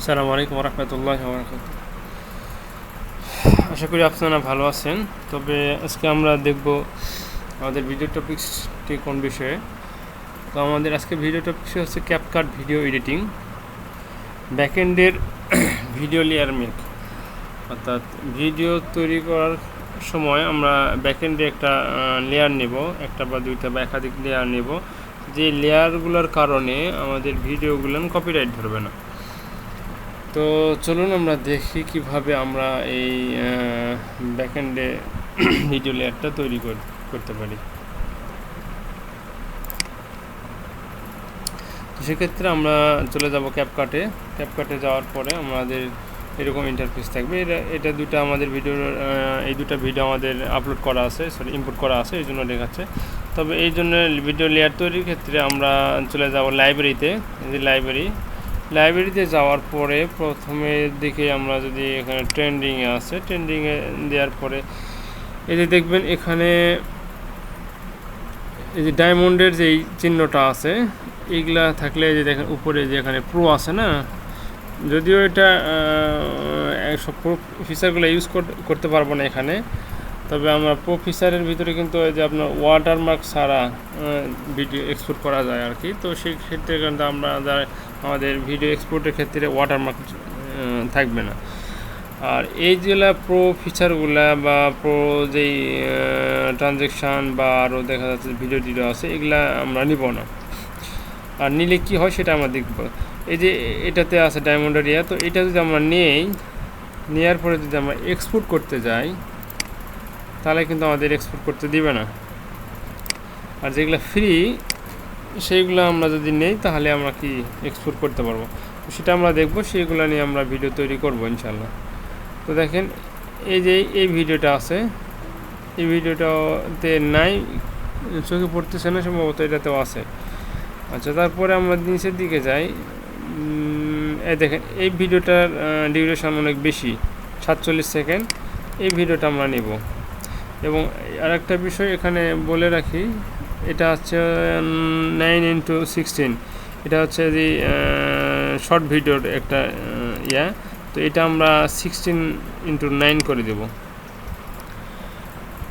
আসসালামু আলাইকুম রহমতুল্লাহি ওয়া বারাকাতুহু। আশা করি আপনারা ভালো আছেন। তবে আজকে আমরা দেখব আমাদের ভিডিও টপিকসটি কোন বিষয়ে। তো আমাদের আজকে ভিডিও টপিকস হচ্ছে ক্যাপকাট ভিডিও এডিটিং, ব্যাকএন্ডের ভিডিও লেয়ার মেক। অর্থাৎ ভিডিও তৈরি করার সময় আমরা ব্যাকএন্ডে একটা লেয়ার নেব, একটা বা দুইটা বা একাধিক লেয়ার নেব, যে লেয়ারগুলোর কারণে আমাদের ভিডিওগুলো কপিরাইট ধরবে না। তো চলুন আমরা দেখি কিভাবে আমরা এই ব্যাকএন্ডে ভিডিও লেয়ারটা তৈরি করতে পারি। তো সেক্ষেত্রে আমরা চলে যাব ক্যাপকাটে যাওয়ার পরে আমাদের এরকম ইন্টারফেস থাকবে। এটা দুটো আমাদের ভিডিওর এই দুটো ভিডিও আমাদের আপলোড করা আছে, ইম্পোর্ট করা আছে, এই জন্য দেখাচ্ছে। তবে এই জন্য ভিডিও লেয়ার তৈরির ক্ষেত্রে আমরা চলে যাব লাইব্রেরিতে। লাইব্রেরিতে যাওয়ার পরে প্রথমে দিকে আমরা যদি এখানে ট্রেন্ডিংয়ে আছে, ট্রেন্ডিংয়ে দেওয়ার পরে এই যে দেখবেন এখানে এই যে ডায়মন্ডের যেই চিহ্নটা আছে, এইগুলা থাকলে যে দেখেন উপরে যে এখানে প্রো আছে না, যদিও এটা সব প্রো ফিচারগুলো ইউজ করতে পারবো না এখানে, তবে আমরা প্রো ফিচারের ভিতরে কিন্তু এই যে আপনার ওয়াটারমার্ক ছাড়া ভিডিও এক্সপোর্ট করা যায় আর কি। তো সেই ক্ষেত্রে কিন্তু আমরা আমাদের ভিডিও এক্সপোর্টের ক্ষেত্রে ওয়াটারমার্ক থাকবে না। আর এই যেগুলো প্রো ফিচারগুলা বা প্রো যেই ট্রানজ্যাকশান বা আরও দেখা যাচ্ছে ভিডিও আছে, এগুলা আমরা নিব না। আর নিলে কি হয় সেটা আমরা দেখব। এই যে এটাতে আছে ডায়মন্ড এরিয়া, তো এটা যদি আমরা নেওয়ার পরে যদি আমরা এক্সপোর্ট করতে যাই, তাহলে কিন্তু আমাদের এক্সপোর্ট করতে দিবে না। আর যেগুলো ফ্রি সেইগুলো আমরা যদি নেই, তাহলে আমরা কি এক্সপোর্ট করতে পারবো, সেটা আমরা দেখব। সেইগুলো নিয়ে আমরা ভিডিও তৈরি করব ইনশাল্লাহ। তো দেখেন এই যে এই ভিডিওটা আছে, এই ভিডিওটাতে নাই, চোখে পড়তেছে না, সম্ভবত এটাতেও আছে। আচ্ছা, তারপরে আমরা নিচের দিকে যাই। এই দেখেন এই ভিডিওটার ডিউরেশন অনেক বেশি, 47 সেকেন্ড। এই ভিডিওটা আমরা নেব। এবং আরেকটা বিষয় এখানে বলে রাখি, এটা হচ্ছে 9x16, এটা হচ্ছে যে শর্ট ভিডিওর একটা তো এটা আমরা 16x9 করে দেব।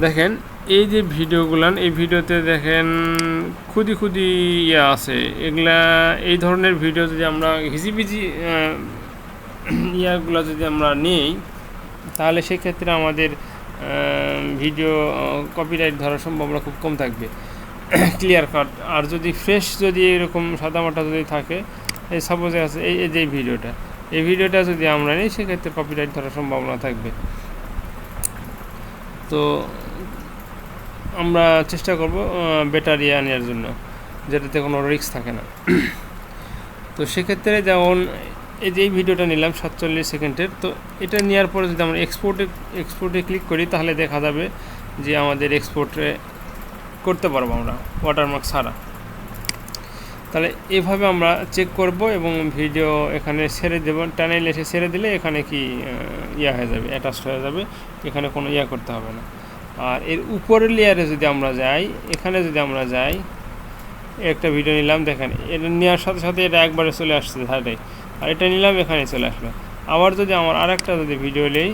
দেখেন এই যে ভিডিওগুলান, এই ভিডিওতে দেখেন খুদি আছে। এগুলা এই ধরনের ভিডিও যদি আমরা হিজিবিজি ইয়াগুলো যদি আমরা নিই, তাহলে সেক্ষেত্রে আমাদের ভিডিও কপিরাইট ধরার সম্ভাবনা খুব কম থাকবে, ক্লিয়ার কাট। আর যদি ফ্রেশ যদি এরকম সাদামাটা যদি থাকে, এই সাপোজ আছে এই যে এই ভিডিওটা যদি আমরা নিই, সেক্ষেত্রে কপিরাইট ধরার সম্ভাবনা থাকবে। তো আমরা চেষ্টা করব বেটার নেওয়ার জন্য, যেটাতে কোনো রিস্ক থাকে না। তো সেক্ষেত্রে যেমন এই যে এই ভিডিওটা নিলাম 47 সেকেন্ডের, তো এটা নেওয়ার পরে যদি আমরা এক্সপোর্টে ক্লিক করি, তাহলে দেখা যাবে যে আমাদের এক্সপোর্টে করতে পারবো আমরা ওয়াটারমার্ক ছাড়া। তাহলে এভাবে আমরা চেক করব এবং ভিডিও এখানে ছেড়ে দেব। টানেল এসে ছেড়ে দিলে এখানে কি হয়ে যাবে, অ্যাটাচড হয়ে যাবে, এখানে কোনো করতে হবে না। আর এর উপরের লেয়ারে যদি আমরা যাই, এখানে যদি আমরা যাই, একটা ভিডিও নিলাম, দেখেন এটা নেওয়ার সাথে সাথে এটা একবারে চলে আসছে ধারে, আর এটা নিলাম এখানে চলে আসলো। আবার যদি আমার আরেকটা যদি ভিডিও নেই,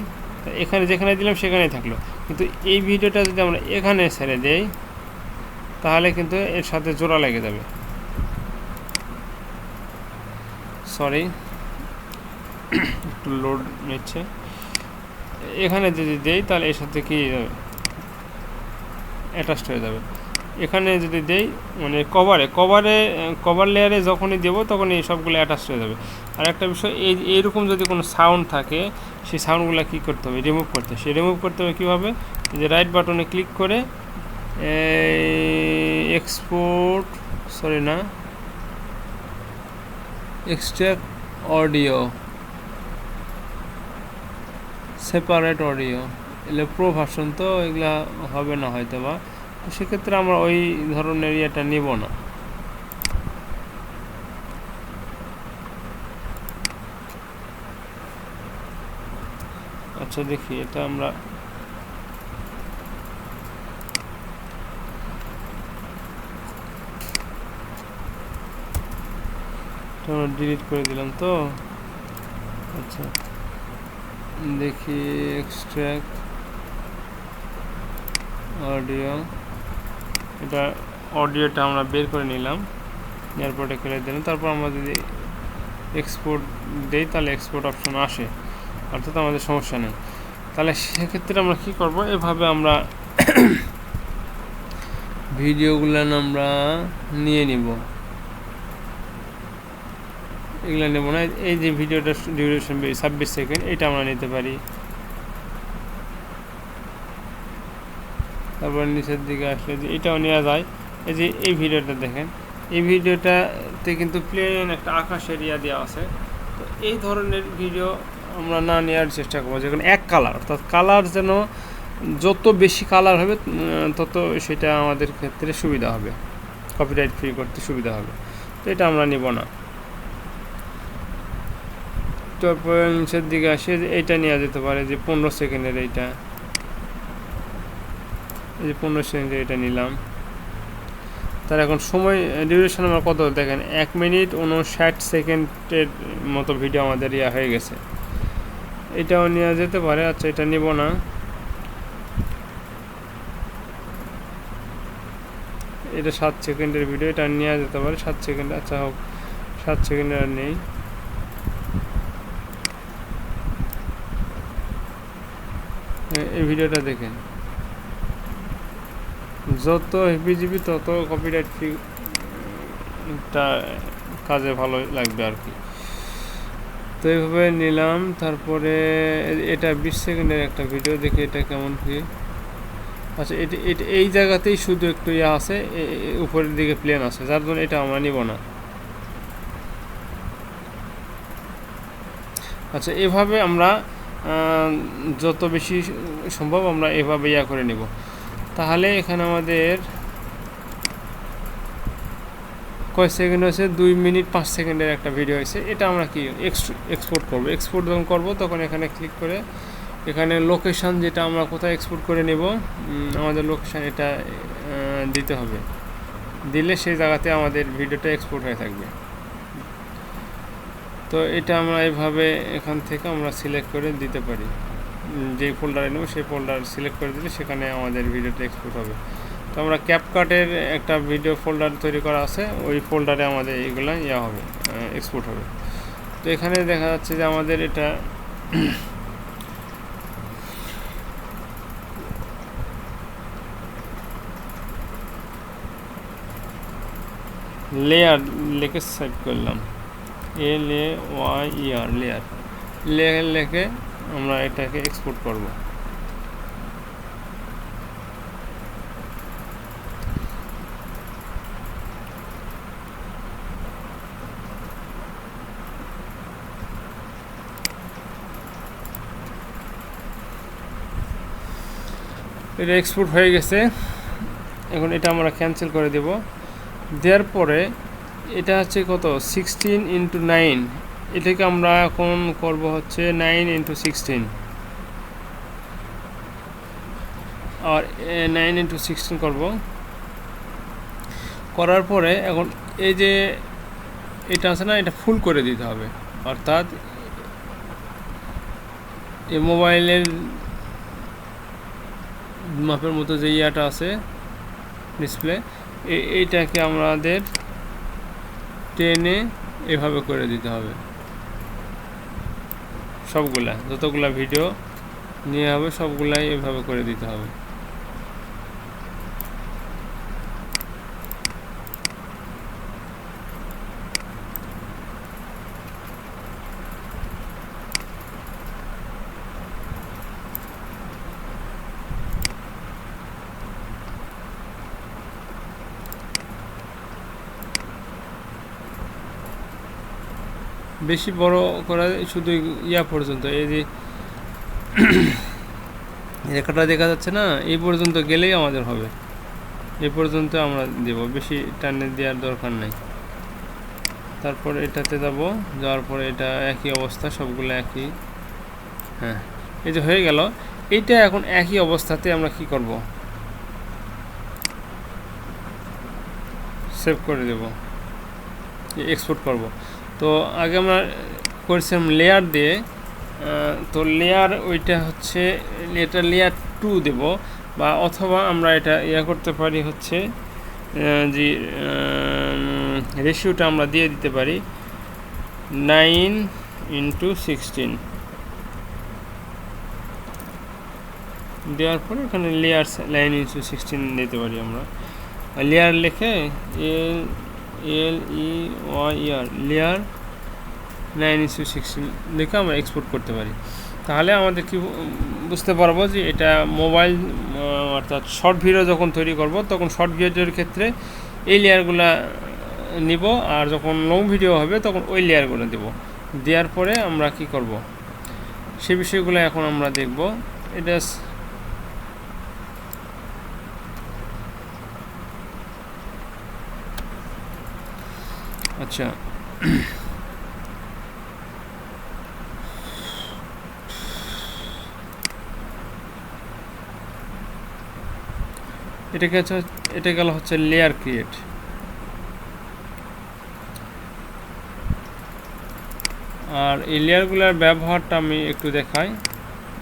এখানে যেখানে দিলাম সেখানেই থাকলো, কিন্তু এই ভিডিওটা যদি আমরা এখানে ছেড়ে দেই, তাহলে কিন্তু এর সাথে জোড়া লেগে যাবে। সরি, একটু লোড নিচ্ছে। এখানে যদি দেই, তাহলে এর সাথে কি যাবে, অ্যাটাচড হয়ে যাবে। এখানে যদি দেই, মানে কভার লেয়ারে যখনই দেবো, তখনই সবগুলো অ্যাটাচ হয়ে যাবে। আর একটা বিষয়, এইরকম যদি কোনো সাউন্ড থাকে, সেই সাউন্ডগুলো কী করতে হবে, রিমুভ করতে হবে কীভাবে, যে রাইট বাটনে ক্লিক করে এক্সট্রাক্ট অডিও, সেপারেট অডিও, এগুলো প্রো ভার্সন, তো এগুলা হবে না হয়তো বা, তো সেক্ষেত্রে আমরা ওই ধরনের ইয়েটা নিব না। আচ্ছা দেখি, এটা আমরা ডিলিট করে দিলাম। তো আচ্ছা দেখি এক্সট্রাক্ট অডিও, এটা অডিওটা আমরা বের করে নিলাম, এয়ারপোর্টে ক্লিক দিলাম। তারপর আমরা যদি এক্সপোর্ট দেই তাহলে এক্সপোর্ট অপশন আসে, অর্থাৎ আমাদের সমস্যা নেই। তাহলে সেক্ষেত্রে আমরা কি করব, এভাবে আমরা ভিডিওগুলো আমরা নিয়ে নিব, এগুলো নেব না। এই যে ভিডিওটা ডিউরেশন 26 সেকেন্ড, এটা আমরা নিতে পারি। তারপর নিচের দিকে আসলে যে এটাও নেওয়া যায়। এই যে এই ভিডিওটা দেখেন, এই ভিডিওটাতে কিন্তু প্লেন একটা আকাশ এরিয়া দেওয়া আছে। তো এই ধরনের ভিডিও আমরা না নেওয়ার চেষ্টা করবো, যেখানে এক কালার, অর্থাৎ কালার যেন যত বেশি কালার হবে তত সেটা আমাদের ক্ষেত্রে সুবিধা হবে, কপিরাইট ফ্রি করতে সুবিধা হবে। তো এটা আমরা নিব না। তারপর নিচের দিকে আসে এইটা নেওয়া যেতে পারে, যে 15 সেকেন্ডের এইটা, এই যে 15 সেকেন্ডের এটা নিলাম। তার এখন সময় ডিউরেশন আমরা কত দেখেন, 1 মিনিট 59 সেকেন্ডের মতো ভিডিও আমাদের ইয়া হয়ে গেছে, এটাও নেওয়া যেতে পারে। আচ্ছা এটা নিব না, এটা 7 সেকেন্ডের ভিডিও, এটা নেওয়া যেতে পারে 7 সেকেন্ড। আচ্ছা হোক, 7 সেকেন্ডের আর নেই। এই ভিডিওটা দেখেন, যত হেভিজিবি তত কপিরাইট ফ্রিটা কাজে ভালো লাগবে আর কি। তো এইভাবে নিলাম। তারপরে এটা 20 সেকেন্ডের একটা ভিডিও, দেখি এটা কেমন কি। আচ্ছা এটা এই জায়গাতেই শুধু একটু ইয়ে আছে, উপরের দিকে প্লেন আছে, যার জন্য এটা আমরা নিব না। আচ্ছা এভাবে আমরা যত বেশি সম্ভব আমরা এভাবে ইয়া করে নিব। তাহলে এখানে আমাদের কয় সেকেন্ড হয়েছে, 2 মিনিট 5 সেকেন্ডের একটা ভিডিও হয়েছে। এটা আমরা কি এক্সপোর্ট করব। এক্সপোর্ট যখন করবো তখন এখানে ক্লিক করে এখানে লোকেশান, যেটা আমরা কোথায় এক্সপোর্ট করে নেব, আমাদের লোকেশান এটা দিতে হবে। দিলে সেই জায়গাতে আমাদের ভিডিওটা এক্সপোর্ট হয়ে থাকবে। তো এটা আমরা এইভাবে এখান থেকে আমরা সিলেক্ট করে দিতে পারি, যে ফোল্ডারে নেব সেই ফোল্ডার সিলেক্ট করে দিলে সেখানে আমাদের ভিডিওটা এক্সপোর্ট হবে। তো আমরা ক্যাপকাটের একটা ভিডিও ফোল্ডার তৈরি করা আছে, ওই ফোল্ডারে আমাদের এগুলো ইয়া হবে, এক্সপোর্ট হবে। তো এখানে দেখা যাচ্ছে যে আমাদের এটা লেয়ার লিখে সেভ করলাম, LAYER লেয়ার লিখে আমরা এটাকে এক্সপোর্ট করব। এটা এক্সপোর্ট হয়ে গেছে। এখন এটা আমরা ক্যান্সেল করে দেব। দেওয়ার পরে এটা হচ্ছে কত, 16:9, এটাকে আমরা এখন করব হচ্ছে 9:16, আর 9:16 করব। করার পরে এখন এই যে এটা আছে না, এটা ফুল করে দিতে হবে, অর্থাৎ এই মোবাইলের মাপের মতো যে ইয়াটা আছে ডিসপ্লে, এইটাকে আমাদের টেনে এভাবে করে দিতে হবে। সবগুলা যতগুলা ভিডিও নিয়ে হবে সবগুলাই এভাবে করে দিতে হবে। বেশি বড় করা শুধু ইয়া পর্যন্ত, এই যে রেখাটা দেখা যাচ্ছে না, এই পর্যন্ত গেলেই আমাদের হবে, এই পর্যন্ত আমরা দেব, বেশি টানে দেওয়ার দরকার নাই। তারপর এটাতে যাব, যাওয়ার পরে এটা একই অবস্থা, সবগুলো একই। হ্যাঁ এই যে হয়ে গেল। এইটা এখন একই অবস্থাতে আমরা কি করব, সেভ করে দেব, এক্সপোর্ট করব। তো আগে আমরা করেছিলাম লেয়ার দিয়ে, তো লেয়ার ওইটা হচ্ছে এটা লেয়ার 2 দেব, বা অথবা আমরা এটা করতে পারি হচ্ছে যে রেশিওটা আমরা দিয়ে দিতে পারি 9:16 দেওয়ার পরে এখানে লেয়ার 9:16 দিতে পারি আমরা। লেয়ার লিখে LEYR লেয়ার 9:16 লিখে আমরা এক্সপোর্ট করতে পারি। তাহলে আমাদের কি বুঝতে পারবো যে এটা মোবাইল অর্থাৎ শর্ট ভিডিও যখন তৈরি করব তখন শর্ট ভিডিওর ক্ষেত্রে এই লেয়ারগুলো নিব, আর যখন লং ভিডিও হবে তখন ওই লেয়ারগুলো দেব। দেওয়ার পরে আমরা কি করব সে বিষয়গুলো এখন আমরা দেখব। এটা আচ্ছা, এটা গেল হচ্ছে লেয়ার ক্রিয়েট। আর এই লেয়ারগুলোর ব্যবহারটা আমি একটু দেখাই,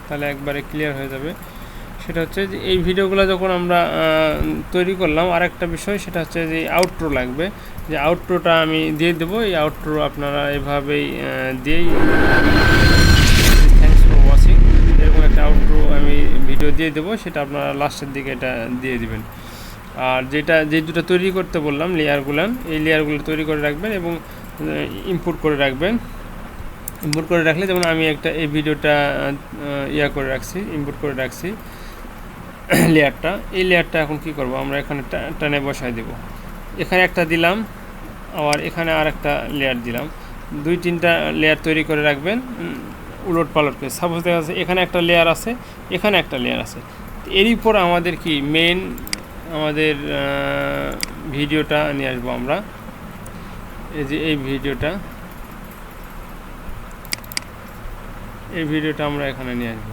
তাহলে একবারে ক্লিয়ার হয়ে যাবে। সেটা হচ্ছে যে এই ভিডিওগুলো যখন আমরা তৈরি করলাম, আরেকটা বিষয় সেটা হচ্ছে যে আউটরো লাগবে, যে আউটরোটা আমি দিয়ে দেবো। এই আউটরো আপনারা এভাবেই দিয়েই থ্যাঙ্কস ফর ওয়াচিং এরকম একটা আউটরো আমি ভিডিও দিয়ে দেবো, সেটা আপনারা লাস্টের দিকে এটা দিয়ে দিবেন। আর যে দুটো তৈরি করতে বললাম লেয়ারগুলো, এই লেয়ারগুলো তৈরি করে রাখবেন এবং ইম্পোর্ট করে রাখবেন। ইম্পোর্ট করে রাখলে যেমন আমি একটা এই ভিডিওটা করে রাখছি, ইম্পোর্ট করে রাখছি লেয়ারটা। এই লেয়ারটা এখন কি করব, আমরা এখানে টানে বসাই দেব। এখানে একটা দিলাম, আবার এখানে আর একটা লেয়ার দিলাম। 2-3টা লেয়ার তৈরি করে রাখবেন উলট পালট করে। সাপোজ দেখা যাচ্ছে এখানে একটা লেয়ার আছে, এখানে একটা লেয়ার আছে, এরই উপর আমাদের কি মেন আমাদের ভিডিওটা নিয়ে আসবো আমরা। এই যে এই ভিডিওটা আমরা এখানে নিয়ে আসবো।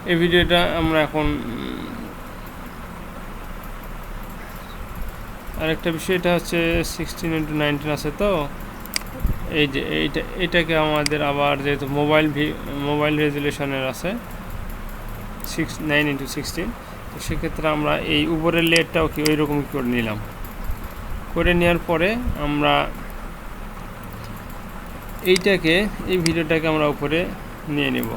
এই ভিডিওটা আমরা এখন আরেকটা বিষয়টা হচ্ছে 16:19 আছে, তো এই যে এটাকে আমাদের আবার যেহেতু মোবাইল রেজুলেশনের আছে 9:16, তো সেক্ষেত্রে আমরা এই উপরের লেয়ারটাও কি ওই রকম করে নিলাম। করে নেওয়ার পরে আমরা এই ভিডিওটাকে আমরা উপরে নিয়ে নেব।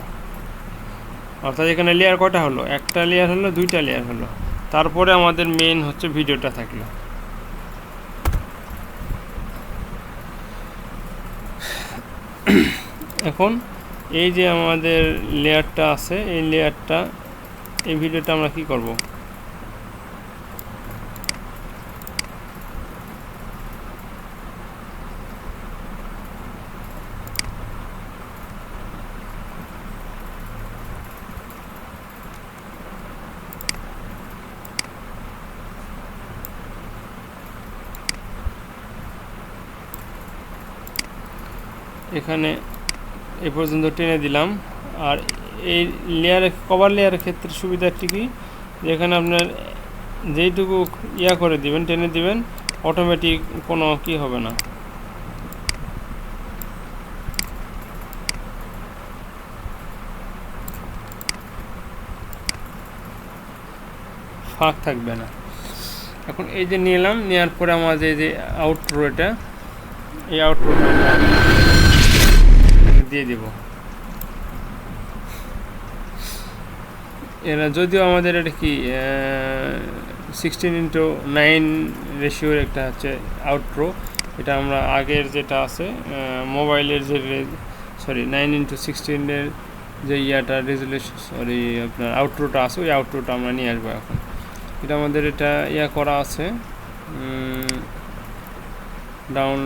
অর্থাৎ এখানে লেয়ার কটা হলো, একটা লেয়ার হলো, 2টা লেয়ার হলো, তারপরে আমাদের মেন হচ্ছে ভিডিওটা থাকলো। এখন এই যে আমাদের লেয়ারটা আছে, এই ভিডিওটা আমরা কি করব, এখানে এ পর্যন্ত টেনে দিলাম। আর এই কভার লেয়ারের ক্ষেত্রে সুবিধাটি কি, যেখানে আপনার যেইটুকু করে দিবেন, টেনে দিবেন, অটোমেটিক কোনো কি হবে না, ফাঁক থাকবে না। এখন এই যে নিলাম, নেওয়ার পরে আমাদের এই যে আউটরো, এই আউটরোটা দিয়ে দেব। এরা যদিও আমাদের এটা কি 16:9 রেশিওর একটা হচ্ছে আউটরো, এটা আমরা আগের যেটা আছে মোবাইলের যে 9:16 যে রেজুলেশন আপনার আউটরোটা আছে, ওই আউটরোটা আমরা নিয়ে আসবো। এখন এটা আমাদের এটা করা আছে, ডাউন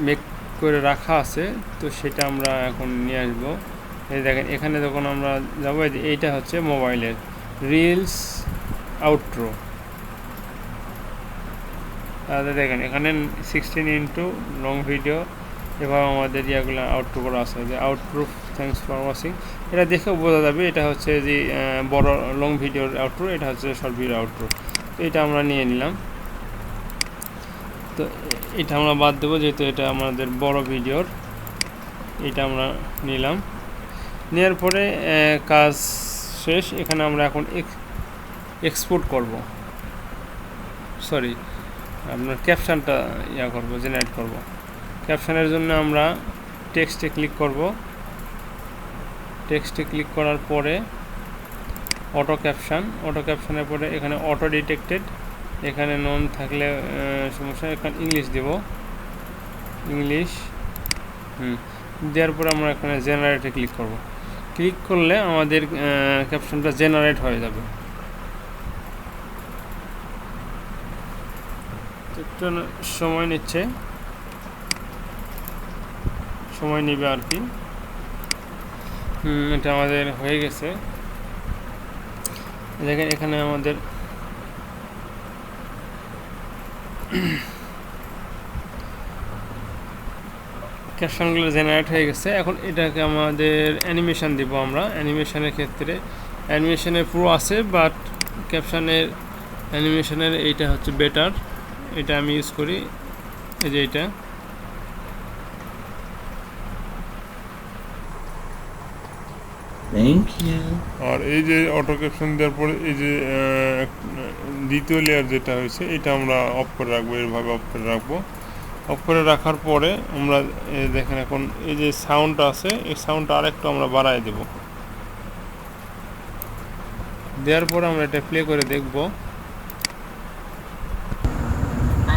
মেক করে রাখা আছে, তো সেটা আমরা এখন নিয়ে আসবো। এই দেখেন এখানে যখন আমরা যাবো, এইটা হচ্ছে মোবাইলের রিলস আউটরো। তাহলে দেখেন এখানে 16 লং ভিডিও, এভাবে আমাদের আউটরো করা আছে, যে আউটরো থ্যাঙ্কস ফর ওয়াচিং। এটা দেখেও বোঝা যাবে এটা হচ্ছে যে বড় লং ভিডিওর আউটরো, এটা হচ্ছে শর্ট ভিডিও আউটরো। তো এটা আমরা নিয়ে নিলাম। তো এটা আমরা বাদ দেবো, যেহেতু এটা আমাদের বড় ভিডিওর। এটা আমরা নিলাম, নেওয়ার পরে কাজ শেষ। এখানে আমরা এখন এক্সপোর্ট করব, সরি আপনার ক্যাপশনটা করব, জেনারেট করব। ক্যাপশনের জন্য আমরা টেক্সটে ক্লিক করব। টেক্সটে ক্লিক করার পরে অটো ক্যাপশনের পরে এখানে অটো ডিটেক্টেড, এখানে নন থাকলে সমস্যা, এখানে ইংলিশ দেব, ইংলিশ দেওয়ার পরে আমরা এখানে জেনারেটে ক্লিক করব। ক্লিক করলে আমাদের ক্যাপশনটা জেনারেট হয়ে যাবে। একটু সময় নিচ্ছে, সময় নেবে আর কি। এটা আমাদের হয়ে গেছে। দেখেন এখানে আমাদের ক্যাপশনগুলো জেনারেট হয়ে গেছে। এখন এটাকে আমাদের অ্যানিমেশন দিব আমরা। অ্যানিমেশনের ক্ষেত্রে অ্যানিমেশনের প্রো আছে, বাট ক্যাপশনের অ্যানিমেশনের এইটা হচ্ছে বেটার। এটা আমি ইউজ করি, এই যে এইটা। Thank you. আর এই যে অটো ক্যাপশন দেওয়ার পরে এই যে দ্বিতীয় লেয়ার যেটা হয়েছে, এটা আমরা অফ করে রাখবো, এভাবে অফ করে রাখবো। অফ করে রাখার পরে আমরা দেখেন এখন এই যে সাউন্ডটা আছে, এই সাউন্ডটা আরেকটু আমরা বাড়ায় দেব। দেওয়ার পরে আমরা এটা প্লে করে দেখব।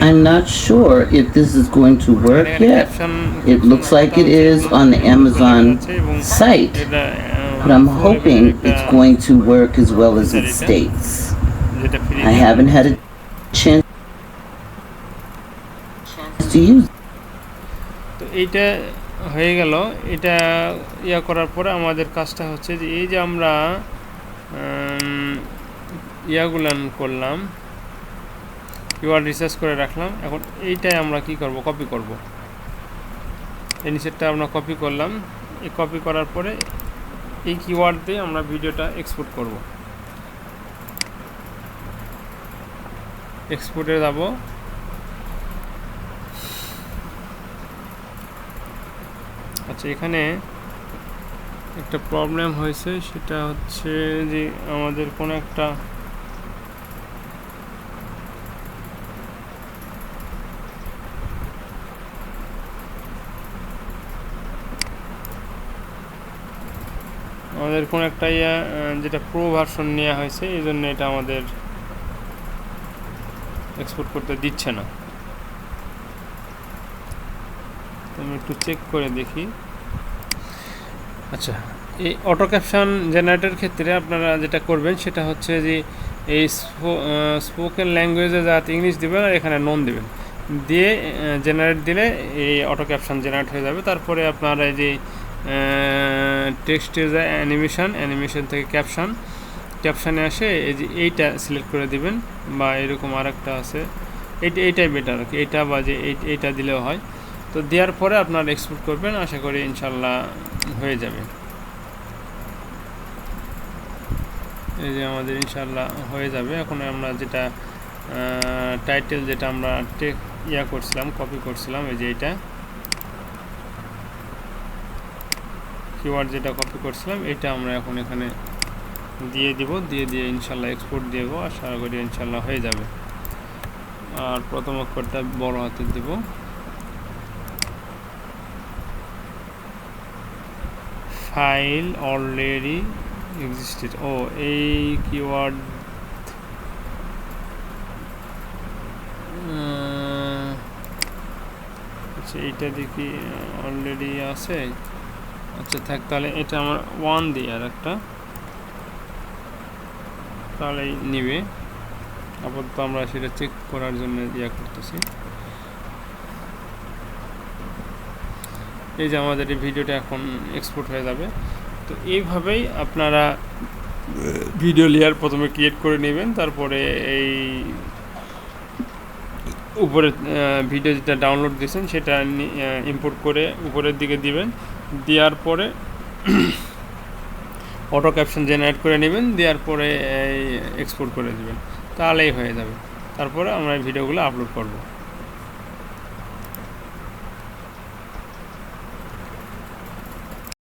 I'm not sure if this is going to work yet. It looks like it is on the Amazon site, but I'm hoping it's going to work as well as it states. I haven't had a chance to use it. তো এইটা হয়ে গেল। এটা করার পরে আমাদের কাজটা হচ্ছে যে এই যে আমরা ইয়াগুলান করলাম, কিওয়ার্ড রিসার্চ করে রাখলাম। এখন এইটাই আমরা কি করব, কপি করব। এই নিচেরটা আমরা কপি করলাম। এই কপি করার পরে এই কিওয়ার্ড দিয়ে আমরা ভিডিওটা এক্সপোর্ট করব। এক্সপোর্টে যাব। আচ্ছা, এখানে একটা প্রবলেম হয়েছে, সেটা হচ্ছে যে আমাদের কোনো একটা যেটা প্রো ভার্সন নেওয়া হয়েছে, এই জন্য এটা আমাদের এক্সপোর্ট করতে দিচ্ছে না। আমি একটু চেক করে দেখি। আচ্ছা, এই অটো ক্যাপশন জেনারেটরের ক্ষেত্রে আপনারা যেটা করবেন সেটা হচ্ছে যে এই স্পোকেন ল্যাঙ্গুয়েজে যাতে ইংলিশ দেবেন আর এখানে নন দেবেন, দিয়ে জেনারেট দিলে এই অটো ক্যাপশন জেনারেট হয়ে যাবে। তারপরে আপনারা এই যে টেক্সটের যায় অ্যানিমেশন থেকে ক্যাপশানে আসে এই যে এইটা সিলেক্ট করে দিবেন, বা এরকম আরেকটা আছে, এইটাই বেটার আর কি, এইটা বা যে এইটা দিলেও হয়। তো দেওয়ার পরে আপনারা এক্সপোর্ট করবেন, আশা করি ইনশাল্লাহ হয়ে যাবে। এই যে আমাদের ইনশাল্লাহ হয়ে যাবে। এখন আমরা যেটা টাইটেল যেটা আমরা করছিলাম, কপি করছিলাম, এই যে এইটা কিওয়ার্ড যেটা কপি করছিলাম, এটা আমরা এখন এখানে দিয়ে দিব। দিয়ে ইনশাল্লাহ এক্সপোর্ট দেব, আশা করি ইনশাল্লাহ হয়ে যাবে। আর প্রথম অক্ষরটা বড় হাতে দেব। ফাইল অলরেডি এক্সিস্টেড, ও এই কিওয়ার্ড আচ্ছা, এইটা দেখি অলরেডি আছে। আচ্ছা থাক, তাহলে এটা আমার 1 দিই আর একটা, তাহলেই নিবে। আপাতত আমরা সেটা চেক করার জন্য করতেছি। এই যে আমাদের এই ভিডিওটা এখন এক্সপোর্ট হয়ে যাবে। তো এইভাবেই আপনারা ভিডিও লেয়ার প্রথমে ক্রিয়েট করে নেবেন, তারপরে এই উপরে ভিডিও যেটা ডাউনলোড দিয়েছেন সেটা ইম্পোর্ট করে উপরের দিকে দিবেন। দেওয়ার পরে অটো ক্যাপশন জেনারেট করে নেবেন, দেওয়ার পরে এক্সপোর্ট করে দেবেন, তাহলেই হয়ে যাবে। তারপরে আমরা ভিডিওগুলো আপলোড করব।